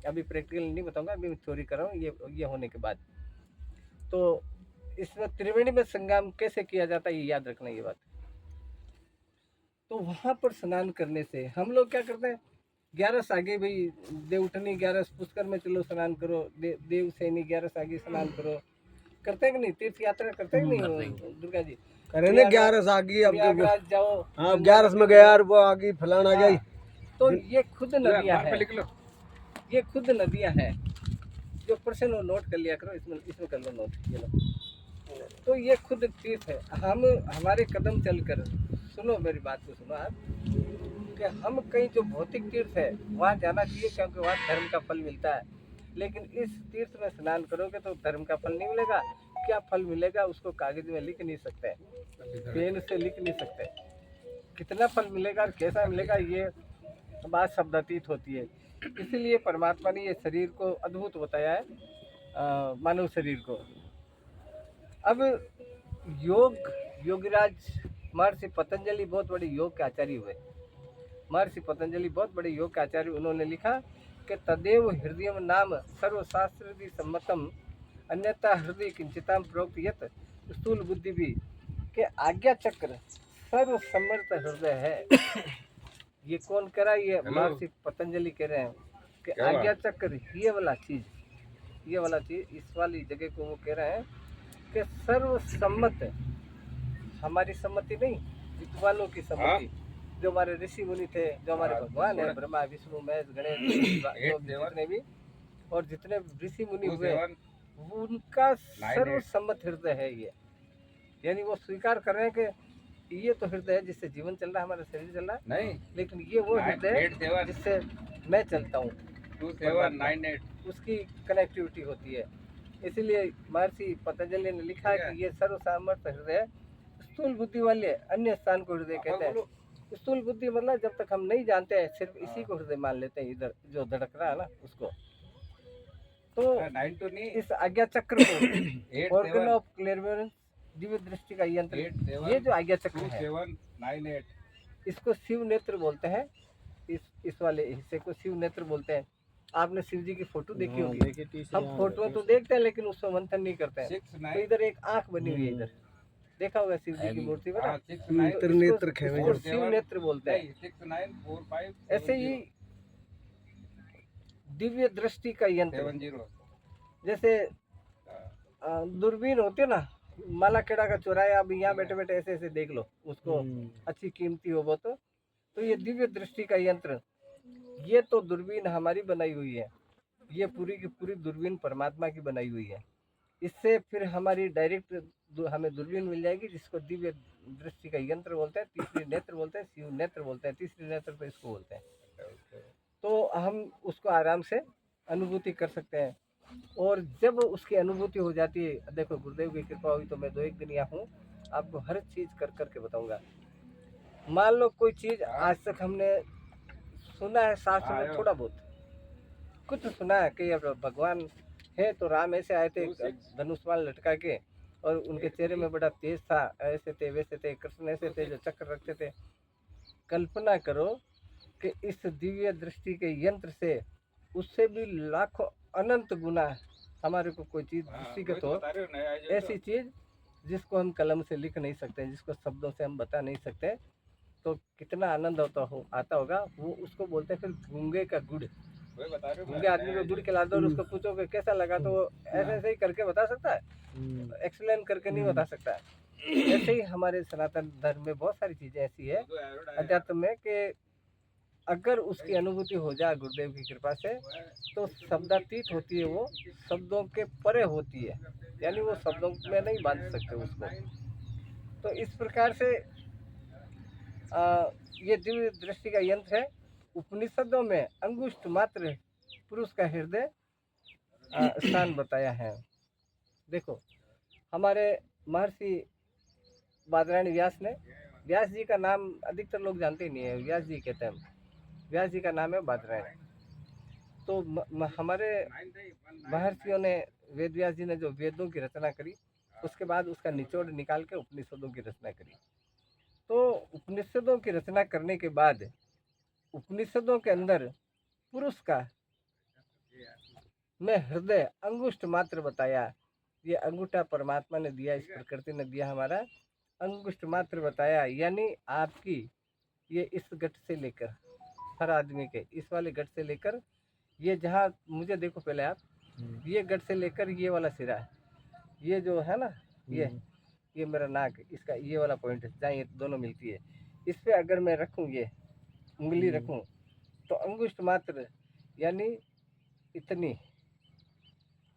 Speaker 1: अभी प्रैक्टिकल नहीं बताऊंगा, अभी मैं थ्योरी कर रहा हूँ, ये होने के बाद। तो इसमें त्रिवेणी में संगम कैसे किया जाता है ये याद रखना ये बात। तो वहाँ पर स्नान करने से हम लोग क्या करते हैं, 11 आगे भाई देवउठनी 11 पुष्कर में चलो स्नान करो, देवसैनी 11 आगे स्नान करो, करते हैं कि नहीं? तीर्थ यात्रा करते हैं कि नहीं दुर्गा जी?
Speaker 3: करे ना 11 आ गई, अब
Speaker 1: प्रयागराज जाओ,
Speaker 3: हाँ 11 में गया यार, वो आ गई फलाना आ गई।
Speaker 1: तो ये खुद नदियाँ
Speaker 2: पे
Speaker 1: हैं,
Speaker 2: लिख लो।
Speaker 1: ये खुद नदियाँ हैं। जो प्रश्न वो नोट कर लिया करो, इसमें कर लो नोट, ये लो। तो ये खुद तीर्थ है। हमारे कदम चलकर, सुनो मेरी बात को सुनो आप, कि हम कहीं जो भौतिक तीर्थ है वहाँ जाना चाहिए, क्योंकि वहाँ धर्म का फल मिलता है। लेकिन इस तीर्थ में स्नान करोगे तो धर्म का फल नहीं मिलेगा। क्या फल मिलेगा उसको कागज में लिख नहीं सकते, पेन से लिख नहीं सकते। कितना फल मिलेगा और कैसा मिलेगा ये बात शब्दातीत होती है। इसीलिए परमात्मा ने ये शरीर को अद्भुत बताया है, मानव शरीर को। अब योगीराज महर्षि पतंजलि बहुत बड़े योग के आचार्य हुए। महर्षि पतंजलि बहुत बड़े योग के आचार्य, उन्होंने लिखा कि तदेव हृदय नाम सर्वशास्त्र सम्मतम अन्यथा हृदय किंचिताम प्रोक्त यत स्थूल बुद्धि भी, के आज्ञा चक्र सर्व समर्थ हृदय है। ये कौन कह रहा है? ये महर्षि पतंजलि कह रहे हैं कि आज्ञा चक्र ये वाला चीज, इस वाली जगह को वो कह रहे हैं कि सर्वसम्मत, हमारी सम्मति नहीं, विद्वानों की सम्मति, जो हमारे ऋषि मुनि थे, जो हमारे भगवान है, ब्रह्मा विष्णु महेश गणेश, जितने भी और जितने ऋषि मुनि हुए, उनका सर्वसम्मत हृदय है ये। यानी वो स्वीकार कर रहे हैं कि ये तो हृदय है जिससे जीवन चल रहा है, हमारा शरीर चल रहा है,
Speaker 2: नहीं,
Speaker 1: लेकिन ये वो हृदय है जिससे मैं चलता हूँ,
Speaker 2: 2798
Speaker 1: उसकी कनेक्टिविटी होती है। इसीलिए महर्षि पतंजलि ने लिखा है कि ये सर्वसामर्थ हृदय, स्थूल बुद्धि वाले अन्य स्थान को हृदय कहते हैं। स्थूल बुद्धि मतलब जब तक हम नहीं जानते हैं, सिर्फ इसी को हृदय मान लेते हैं, इधर जो धड़क रहा है ना उसको। तो इस आज्ञा चक्र को ऑर्गन ऑफ क्लेयरविडेंस, दिव्य दृष्टि का यंत्र, ये जो आज्ञा चक्र है
Speaker 2: 2798
Speaker 1: इसको शिव नेत्र बोलते हैं। इस वाले हिस्से को शिव नेत्र बोलते हैं। आपने शिव जी की फोटो देखी होगी, हम फोटो तो देखते हैं लेकिन उसको मंथन नहीं करते हैं। तो इधर एक आंख बनी हुई है, इधर देखा होगा शिव जी की
Speaker 5: आएगी।
Speaker 1: मूर्ति में ना,
Speaker 2: हाँ, 6, 9,
Speaker 3: नेत्र खेमे
Speaker 1: इसको
Speaker 3: जो
Speaker 1: शिव नेत्र बोलते हैं।
Speaker 2: 6, 9, 4, 5,
Speaker 1: ऐसे ही दिव्य दृष्टि का यंत्र,
Speaker 2: 70।
Speaker 1: जैसे दूरबीन होती है ना, माला खेड़ा का चौराया, अब यहाँ बैठे बैठे ऐसे ऐसे देख लो उसको, अच्छी कीमती हो वो तो ये दिव्य दृष्टि का यंत्र, ये तो दूरबीन हमारी बनाई हुई है, ये पूरी की पूरी दूरबीन परमात्मा की बनाई हुई है। इससे फिर हमारी डायरेक्ट हमें दूरबीन मिल जाएगी, जिसको दिव्य दृष्टि का यंत्र बोलते हैं, तीसरी नेत्र बोलते हैं, शिव नेत्र बोलते हैं, तीसरी नेत्र तो इसको बोलते हैं। तो हम उसको आराम से अनुभूति कर सकते हैं। और जब उसकी अनुभूति हो जाती है, देखो गुरुदेव की कृपा हुई तो मैं 2-1 दिन यहाँ हूँ, आपको हर चीज़ कर करके बताऊंगा। मान लो कोई चीज़ आज तक हमने सुना है शास्त्र में, थोड़ा बहुत कुछ सुना है कि अब भगवान है तो राम ऐसे आए थे धनुष्मान लटका के, और उनके चेहरे में बड़ा तेज था, ऐसे थे वैसे थे, कृष्ण ऐसे थे जो चक्र रखते थे। कल्पना करो कि इस दिव्य दृष्टि के यंत्र से उससे भी लाखों अनंत गुना हमारे को कोई चीज़ दृष्टिगत हो, ऐसी चीज़ जिसको हम कलम से लिख नहीं सकते, जिसको शब्दों से हम बता नहीं सकते, तो कितना आनंद आता होगा। वो उसको बोलते हैं फिर गूंगे का गुड़। गूंगे आदमी को गुड़ खिला दो और उसको पूछो कि कैसा लगा, तो वो ऐसे ऐसे ही करके बता सकता है, एक्सप्लेन करके नहीं बता सकता है। ऐसे ही हमारे सनातन धर्म में बहुत सारी चीज़ें ऐसी है अध्यात्म में कि अगर उसकी अनुभूति हो जाए गुरुदेव की कृपा से, तो शब्दातीत होती है, वो शब्दों के परे होती है, यानी वो शब्दों में नहीं बांध सकते उसको। तो इस प्रकार से ये दिव्य दृष्टि का यंत्र है। उपनिषदों में अंगुष्ठ मात्र पुरुष का हृदय स्थान बताया है। देखो हमारे महर्षि बादरायण व्यास ने, व्यास जी का नाम अधिकतर लोग जानते ही नहीं है, व्यास जी कहते हैं, व्यास जी का नाम है बादरायण। तो हमारे महर्षियों ने, वेद व्यास जी ने जो वेदों की रचना करी, उसके बाद उसका निचोड़ निकाल के उपनिषदों की रचना करी। तो उपनिषदों की रचना करने के बाद उपनिषदों के अंदर पुरुष का में हृदय अंगुष्ठ मात्र बताया। ये अंगूठा परमात्मा ने दिया, इस प्रकृति ने दिया, हमारा अंगुष्ठ मात्र बताया, यानी आपकी ये इस गट से लेकर, हर आदमी के इस वाले गट से लेकर, ये जहाँ मुझे देखो पहले आप, ये गट से लेकर ये वाला सिरा, ये जो है ना, ये मेरा नाक, इसका ये वाला पॉइंट है जहाँ ये दोनों मिलती है, इस पे अगर मैं रखूँ, ये उंगली रखूँ, तो अंगुष्ठ मात्र यानी इतनी,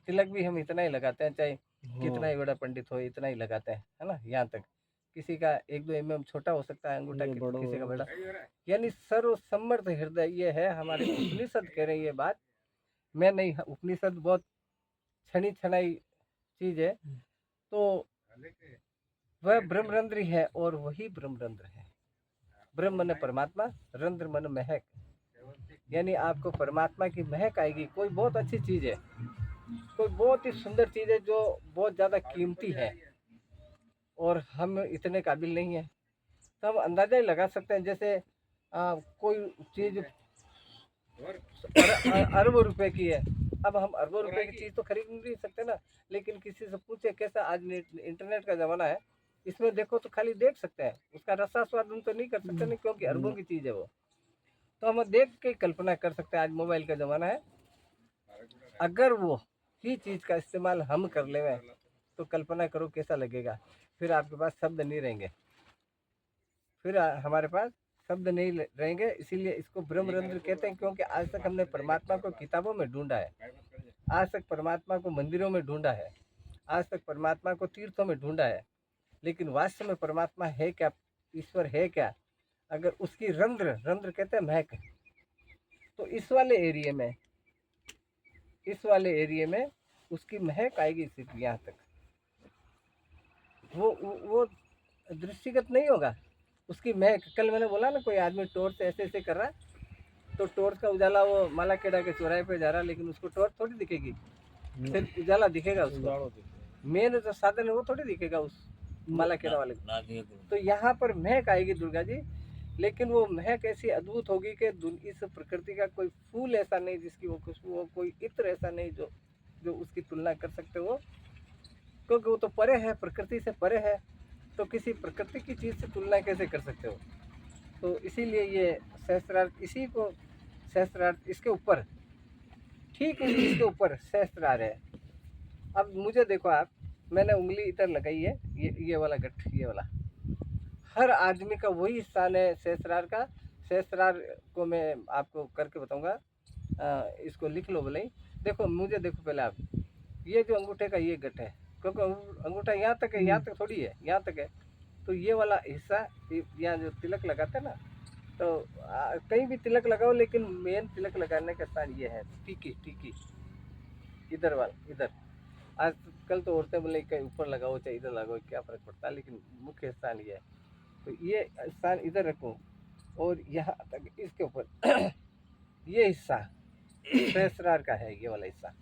Speaker 1: तिलक भी हम इतना ही लगाते हैं, चाहे कितना ही बड़ा पंडित हो इतना ही लगाते हैं, है ना, यहाँ तक। किसी का 1-2 mm छोटा हो सकता है अंगूठा, किसी का बड़ा, यानी सर्वसम्मर्थ हृदय ये है। हमारे उपनिषद कह रहे हैं ये बात, मैं नहीं, उपनिषद बहुत छनी छनाई चीज है। तो वह ब्रह्मरंध्र है और वही ब्रह्मरंध्र है। ब्रह्म मन परमात्मा, रंध्र मन महक, यानी आपको परमात्मा की महक आएगी। कोई बहुत अच्छी चीज है, कोई बहुत ही सुंदर चीज है जो बहुत ज्यादा कीमती है और हम इतने काबिल नहीं है, तो हम अंदाजा ही लगा सकते हैं। जैसे कोई चीज अरबों रुपए की है, अब हम अरबों रुपए की चीज तो खरीद नहीं सकते ना, लेकिन किसी से पूछे कैसा, आज इंटरनेट का जमाना है, इसमें देखो तो खाली देख सकते हैं, उसका रसा स्वाद हम तो नहीं कर सकते नहीं, क्योंकि अरबों की चीज है वो, तो हम देख के कल्पना कर सकते हैं। आज मोबाइल का जमाना है, अगर वो ही चीज का इस्तेमाल हम कर लें तो कल्पना करो कैसा लगेगा। फिर आपके पास शब्द नहीं रहेंगे, फिर हमारे पास शब्द नहीं रहेंगे। इसीलिए इसको ब्रह्मरंध्र कहते हैं, क्योंकि आज तक हमने परमात्मा को किताबों में ढूंढा है, आज तक परमात्मा को मंदिरों में ढूंढा है, आज तक परमात्मा को तीर्थों में ढूंढा है, लेकिन वास्तव में परमात्मा है क्या, ईश्वर है क्या? अगर उसकी रंध्र, रंध्र कहते हैं महक, तो इस वाले एरिया में उसकी महक आएगी सिर्फ यहाँ तक, वो दृष्टिगत नहीं होगा उसकी महक। कल मैंने बोला ना, कोई आदमी टॉर्च ऐसे ऐसे कर रहा है, तो टॉर्च का उजाला वो माला खेड़ा के चौराहे पे जा रहा है, लेकिन उसको टॉर्च थोड़ी दिखेगी, सिर्फ उजाला दिखेगा उसको, मेन जो साधन है वो थोड़ी दिखेगा उस माला खेड़ा वाले को। तो यहाँ पर महक आएगी दुर्गा जी, लेकिन वो महक ऐसी अद्भुत होगी कि इस प्रकृति का कोई फूल ऐसा नहीं जिसकी वो खुशबू हो, कोई इत्र ऐसा नहीं जो उसकी तुलना कर सकते हो, क्योंकि वो तो परे है, प्रकृति से परे है। तो किसी प्रकृति की चीज़ से तुलना कैसे कर सकते हो? तो इसीलिए ये सहस्त्रार्थ, इसी को सहस्त्रार्थ, इसके ऊपर ठीक है, इसके ऊपर सहस्त्रार है। अब मुझे देखो आप, मैंने उंगली इधर लगाई है, ये वाला गठ, ये वाला, हर आदमी का वही स्थान है सहस्त्रार का। सहस्त्रार को मैं आपको करके बताऊंगा, इसको लिख लो भले ही। देखो मुझे, देखो पहले आप, ये जो अंगूठे का ये गठ है, क्योंकि अंगूठा यहाँ तक है, यहाँ तक थोड़ी है, यहाँ तक है। तो ये वाला हिस्सा, यहाँ जो तिलक लगाते हैं ना, तो कहीं भी तिलक लगाओ, लेकिन मेन तिलक लगाने का स्थान ये है, टीकी, टीकी इधर वाला, इधर। आजकल तो औरतें बोले कहीं ऊपर लगाओ चाहे इधर लगाओ, क्या फ़र्क पड़ता है, लेकिन मुख्य स्थान ये है। तो ये स्थान इधर रखो, और यहाँ तक इसके ऊपर ये हिस्सा सहस्रार का है, ये वाला हिस्सा।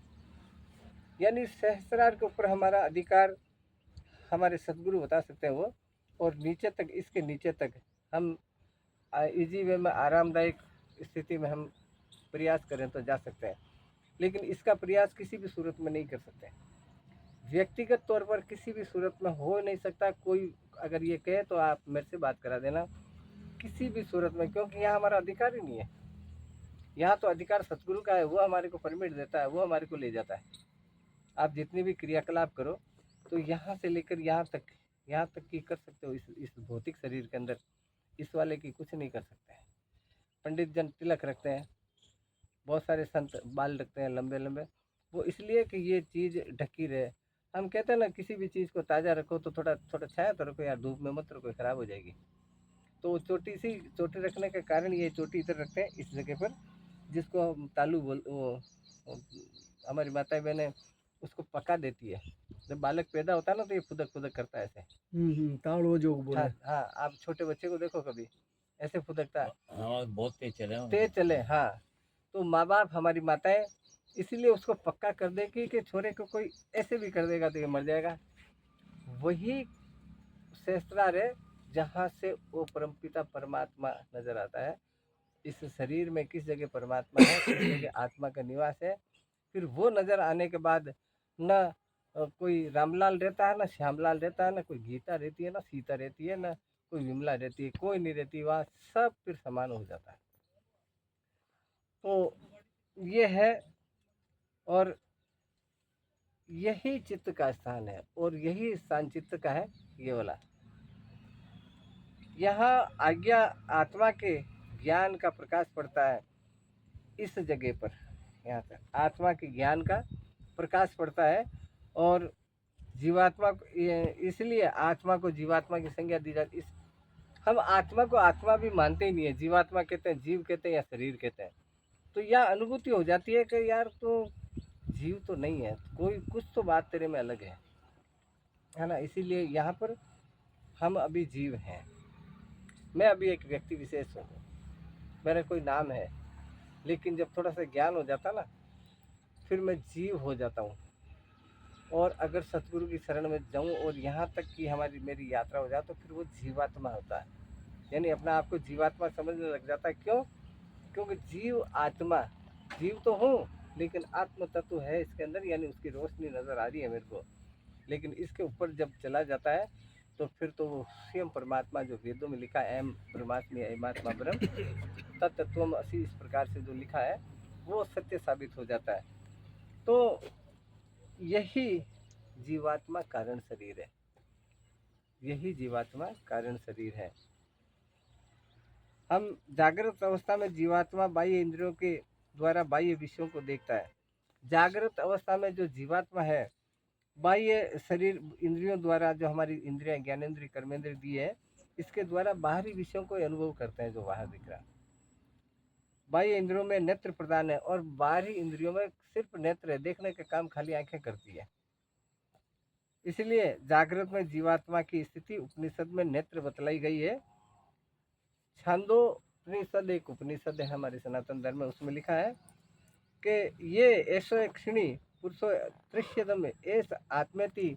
Speaker 1: यानी सहस्रार के ऊपर हमारा अधिकार हमारे सदगुरु बता सकते हैं वो, और नीचे तक, इसके नीचे तक हम इजी वे में, आरामदायक स्थिति में हम प्रयास करें तो जा सकते हैं। लेकिन इसका प्रयास किसी भी सूरत में नहीं कर सकते, व्यक्तिगत तौर पर किसी भी सूरत में हो नहीं सकता। कोई अगर ये कहे तो आप मेरे से बात करा देना, किसी भी सूरत में, क्योंकि यहाँ हमारा अधिकार ही नहीं है। यहाँ तो अधिकार सतगुरु का है, वो हमारे को परमिट देता है, वो हमारे को ले जाता है। आप जितनी भी क्रियाकलाप करो तो यहाँ से लेकर यहाँ तक की कर सकते हो। इस भौतिक शरीर के अंदर इस वाले की कुछ नहीं कर सकते हैं। पंडित जन तिलक रखते हैं, बहुत सारे संत बाल रखते हैं लंबे लंबे, वो इसलिए कि ये चीज़ ढकी रहे। हम कहते हैं ना, किसी भी चीज़ को ताज़ा रखो तो थोड़ा थोड़ा छाया तो रखो यार, धूप में मत रखो, ख़राब हो जाएगी। तो चोटी रखने का कारण ये, चोटी इधर रखते हैं इस जगह पर, जिसको हम तालू हमारी माताएं बहनें उसको पका देती है। जब बालक पैदा होता है ना, तो ये फुदक फुदक करता है ऐसे।
Speaker 3: ताड़ो जो बोले।
Speaker 1: हाँ, आप छोटे बच्चे को देखो कभी, ऐसे फुदकता है,
Speaker 5: हाँ बहुत तेज चले हैं।
Speaker 1: तेज चले। हाँ, तो माँ बाप, हमारी माताएं इसीलिए उसको पक्का कर देगी कि छोरे को कोई ऐसे भी कर देगा तो ये मर जाएगा। वही सहस्त्रार है जहाँ से वो परमपिता परमात्मा नजर आता है। इस शरीर में किस जगह परमात्मा है, किस जगह आत्मा का निवास है। फिर वो नजर आने के बाद न कोई रामलाल रहता है, ना श्यामलाल रहता है, ना कोई गीता रहती है, ना सीता रहती है, ना कोई विमला रहती है, कोई नहीं रहती वहाँ, सब फिर समान हो जाता है। तो ये है, और यही चित्त का स्थान है, और यही स्थान चित्त का है, ये वाला। यहाँ आज्ञा आत्मा के ज्ञान का प्रकाश पड़ता है इस जगह पर, यहाँ पर आत्मा के ज्ञान का प्रकाश पड़ता है। और जीवात्मा को, इसलिए आत्मा को जीवात्मा की संज्ञा दी जाती। हम आत्मा को आत्मा भी मानते ही नहीं है, जीवात्मा कहते हैं, जीव कहते हैं, या शरीर कहते हैं। तो यह अनुभूति हो जाती है कि यार तो जीव तो नहीं है, कोई कुछ तो बात तेरे में अलग है ना। इसीलिए यहाँ पर हम अभी जीव हैं, मैं अभी एक व्यक्ति विशेष हूँ, मेरा कोई नाम है, लेकिन जब थोड़ा सा ज्ञान हो जाता ना, फिर मैं जीव हो जाता हूँ। और अगर सतगुरु की शरण में जाऊँ और यहाँ तक कि मेरी यात्रा हो जाए, तो फिर वो जीवात्मा होता है, यानी अपना आप को जीवात्मा समझने लग जाता है। क्यों? क्योंकि जीव आत्मा, जीव तो हूँ लेकिन आत्म तत्व है इसके अंदर, यानी उसकी रोशनी नज़र आ रही है मेरे को। लेकिन इसके ऊपर जब चला जाता है तो फिर तो वो स्वयं परमात्मा, जो वेदों में लिखा है, एम परमात्मा एमात्मा ब्रह्म तत्त्वम असी, इस प्रकार से जो लिखा है वो सत्य साबित हो जाता है। तो यही जीवात्मा कारण शरीर है, यही जीवात्मा कारण शरीर है। हम जागृत अवस्था में जीवात्मा बाह्य इंद्रियों के द्वारा बाह्य विषयों को देखता है। जागृत अवस्था में जो जीवात्मा है, बाह्य शरीर इंद्रियों द्वारा, जो हमारी इंद्रियां, ज्ञानेंद्रिय, कर्मेंद्रिय दी है, इसके द्वारा बाहरी विषयों को अनुभव करते हैं, जो बाहर दिख रहा है। बाह्य इंद्रियों में नेत्र प्रदान है, और बाहरी इंद्रियों में सिर्फ नेत्र है, देखने का काम खाली आंखें करती है। इसलिए जागृत में जीवात्मा की स्थिति उपनिषद में नेत्र बतलाई गई है। छांदोपनिषद एक उपनिषद है हमारे सनातन धर्म में, उसमें लिखा है कि ये ऐसो क्षिणी पुरुषो दृश्यतम एस आत्मेति।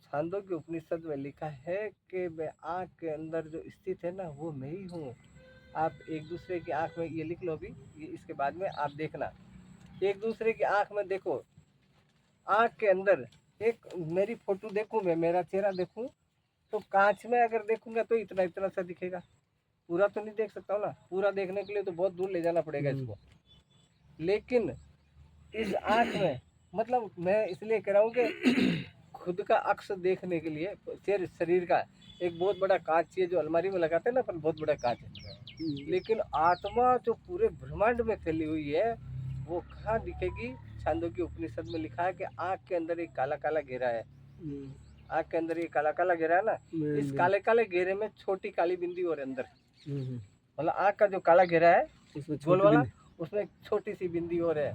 Speaker 1: छांदो के उपनिषद में लिखा है कि मैं आँख के अंदर जो स्थित है ना, वो मैं ही हूँ। आप एक दूसरे की आँख में, ये लिख लो अभी, ये इसके बाद में आप देखना, एक दूसरे की आँख में देखो, आँख के अंदर एक मेरी फोटो देखूँ, मैं मेरा चेहरा देखूँ, तो कांच में अगर देखूंगा तो इतना इतना सा दिखेगा, पूरा तो नहीं देख सकता हूँ ना। पूरा देखने के लिए तो बहुत दूर ले जाना पड़ेगा इसको। लेकिन इस आँख में, मतलब मैं इसलिए कह रहा हूँ कि खुद का अक्स देखने के लिए शरीर का एक बहुत बड़ा कांच चाहिए, जो अलमारी में लगाते हैं ना अपन, बहुत बड़ा कांच है। लेकिन आत्मा जो पूरे ब्रह्मांड में फैली हुई है वो कहाँ दिखेगी? छांदोग्य उपनिषद में लिखा है कि आँख के अंदर एक काला काला घेरा है। आँख के अंदर ये काला काला घेरा है ना, इस काले काले घेरे में छोटी काली बिंदी और अंदर, मतलब आँख का जो काला घेरा है गोल वाला, उसमें एक छोटी सी बिंदी और है,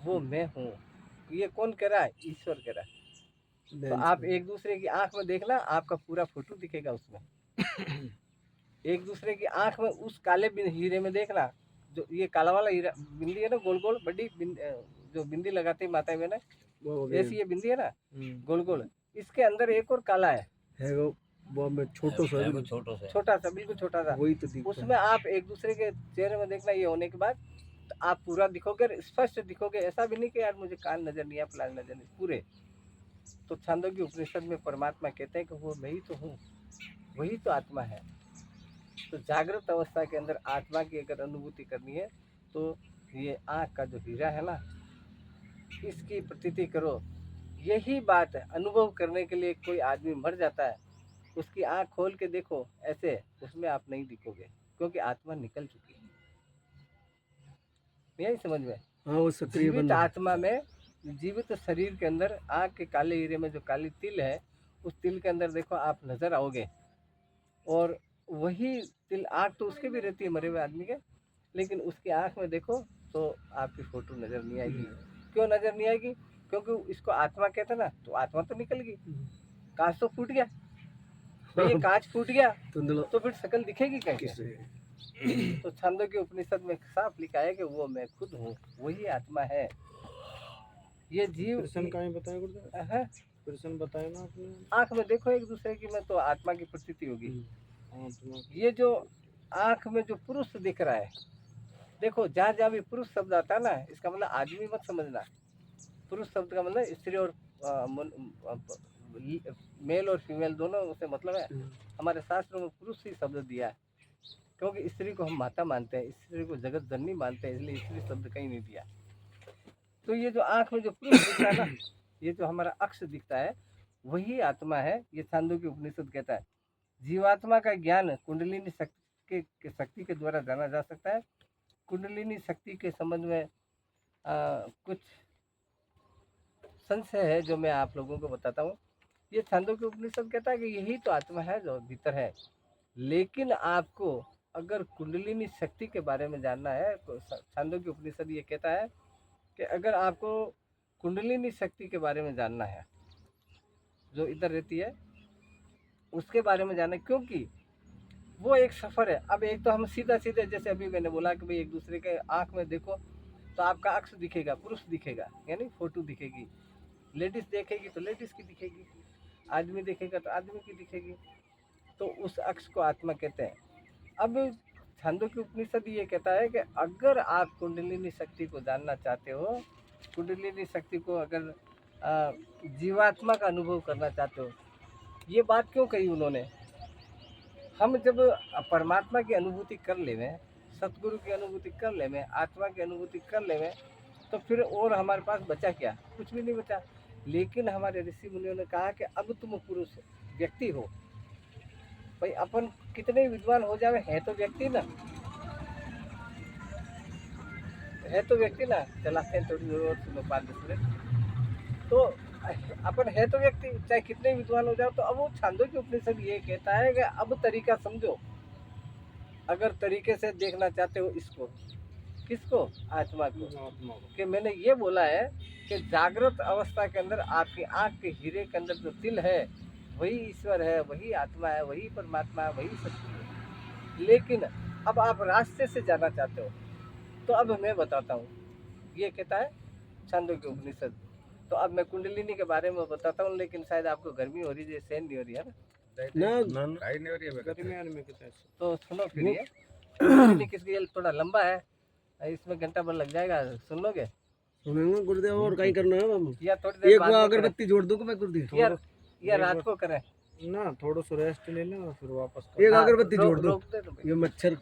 Speaker 1: वो मैं हूँ। ये कौन कह रहा है? ईश्वर कह रहा है। तो आप एक दूसरे की आंख में देखना, आपका पूरा फोटो दिखेगा उसमें। एक दूसरे की आंख में उस काले हीरे में देखना, जो ये काला वाला हीरा बिंदी है ना, गोल गोल बड़ी जो बिंदी लगाती है माता में ना, ऐसी ये बिंदी है ना गोल गोल, इसके अंदर एक और काला है
Speaker 3: वो में छोटा सा,
Speaker 1: छोटा सा, बिल्कुल छोटा सा,
Speaker 3: वही तो दिखता
Speaker 1: उसमें आप एक दूसरे के चेहरे में देखना। ये होने के बाद तो आप पूरा दिखोगे, स्पष्ट दिखोगे। ऐसा भी नहीं कि यार मुझे कान नजर नहीं आया, फलान नजर नहीं, पूरे। तो छांदोग्य उपनिषद में परमात्मा कहते हैं कि वो मैं ही तो हूँ, वही तो आत्मा है। तो जागृत अवस्था के अंदर आत्मा की अगर अनुभूति करनी है तो ये आँख का जो हीरा है ना, इसकी प्रतीति करो। यही बात है, अनुभव करने के लिए कोई आदमी मर जाता है, उसकी आँख खोल के देखो ऐसे, उसमें आप नहीं दिखोगे, क्योंकि आत्मा निकल चुकी है। यही समझ में?
Speaker 3: हाँ, वो सक्रिय
Speaker 1: जीवित
Speaker 3: बंदा
Speaker 1: आत्मा में, जीवित शरीर के अंदर आँख के काले हीरे में जो काली तिल है, उस तिल के अंदर देखो आप नजर आओगे। और वही तिल, आँख तो उसके भी रहती है मरे हुए आदमी के, लेकिन उसकी आँख में देखो तो आपकी फोटो नजर नहीं आएगी। क्यों नजर नहीं आएगी? क्योंकि इसको आत्मा कहते ना, तो आत्मा तो निकल गई, कांच तो फूट गया। तो ये कांच फूट गया तो फिर शक्ल दिखेगी कैसे? तो छांदोग्य उपनिषद में साफ लिखा है कि वो मैं खुद हूँ, वही आत्मा है। ये जीव
Speaker 6: प्रश्न का ही बताया गुरुदेव,
Speaker 1: है,
Speaker 6: प्रश्न बताया ना आपने।
Speaker 1: आँख में देखो एक दूसरे की में, तो आत्मा की प्रतीति होगी।
Speaker 6: आत्मा
Speaker 1: ये जो आँख में जो पुरुष दिख रहा है, देखो जहाँ जहाँ भी पुरुष शब्द आता है ना, इसका मतलब आदमी मत समझना। पुरुष शब्द का मतलब स्त्री और मेल और फीमेल दोनों से मतलब है। हमारे शास्त्रों में पुरुष ही शब्द दिया है, क्योंकि स्त्री को हम माता मानते हैं, स्त्री को जगत जननी मानते हैं, इसलिए स्त्री शब्द कहीं नहीं दिया। तो ये जो आँख में जो पुरुष दिखता है ना, ये जो हमारा अक्ष दिखता है, वही आत्मा है। ये छांदोग्य उपनिषद कहता है जीवात्मा का ज्ञान कुंडलिनी शक्ति के द्वारा जाना जा सकता है। कुंडलिनी शक्ति के संबंध में कुछ संशय है जो मैं आप लोगों को बताता हूँ। ये छांदोग्य उपनिषद कहता है कि यही तो आत्मा है जो भीतर है। लेकिन आपको अगर कुंडलिनी शक्ति के बारे में जानना है तो छांदोग्य उपनिषद ये कहता है कि अगर आपको कुंडलिनी शक्ति के बारे में जानना है, जो इधर रहती है, उसके बारे में जानना है, क्योंकि वो एक सफ़र है। अब एक तो हम सीधा सीधे, जैसे अभी मैंने बोला कि भाई एक दूसरे के आँख में देखो तो आपका अक्ष दिखेगा, पुरुष दिखेगा, यानी फोटो दिखेगी। लेडीज़ देखेगी तो लेडीज़ की दिखेगी, आदमी देखेगा तो आदमी की दिखेगी। तो उस अक्ष को आत्मा कहते हैं। अब छांदोग्य उपनिषद ये कहता है कि अगर आप कुंडलिनी शक्ति को जानना चाहते हो, कुंडलिनी शक्ति को अगर जीवात्मा का अनुभव करना चाहते हो, ये बात क्यों कही उन्होंने? हम जब परमात्मा की अनुभूति कर लेवें, सतगुरु की अनुभूति कर लेवें, आत्मा की अनुभूति कर लेवें, तो फिर और हमारे पास बचा क्या? कुछ भी नहीं बचा। लेकिन हमारे ऋषि मुनियों ने कहा कि अब तुम पुरुष व्यक्ति हो। भाई अपन कितने विद्वान हो जावे, है तो व्यक्ति ना, है तो व्यक्ति ना। चलाते हैं थोड़ी देर और सुनो 5-10 मिनट। तो अपन है तो व्यक्ति, चाहे कितने विद्वान हो जाओ। तो अब वो छांदोग्य उपनिषद ये कहता है कि अब तरीका समझो। अगर तरीके से देखना चाहते हो इसको, किसको? आत्मा को। कि मैंने ये बोला है कि जागृत अवस्था के अंदर आपकी आँख के हीरे के अंदर जो तिल है, वही ईश्वर है, वही आत्मा है, वही परमात्मा है, वही शक्ति है। लेकिन अब आप रास्ते से जाना चाहते हो, तो अब मैं बताता हूँ। ये कहता है छांदोग्य उपनिषद। तो अब मैं कुंडलिनी के बारे में बताता हूँ, लेकिन शायद आपको गर्मी हो रही है, सहन नहीं हो रही है ना?
Speaker 2: नहीं हो रही है
Speaker 6: गर्मी में कितना
Speaker 1: तो सुनो फिर। ये कुंडलिनी किसकी, ये थोड़ा लंबा है, इसमें घंटा भर लग जाएगा, सुन लोगे?
Speaker 3: सुनेंगे गुरुदेव। और कहीं करना है बाबू?
Speaker 1: या थोड़ी देर
Speaker 3: एक
Speaker 1: बाद
Speaker 3: बार
Speaker 1: में करें?
Speaker 3: अगरबत्ती जोड़ दूं मैं गुरुदेव?
Speaker 1: या रात को करें?
Speaker 6: ना थोड़ा सा रेस्ट ले लें और फिर वापस
Speaker 3: एक
Speaker 1: हाँ,
Speaker 3: अगरबत्ती जोड़ दो
Speaker 1: रोक दे तो भाई।
Speaker 3: ये मच्छर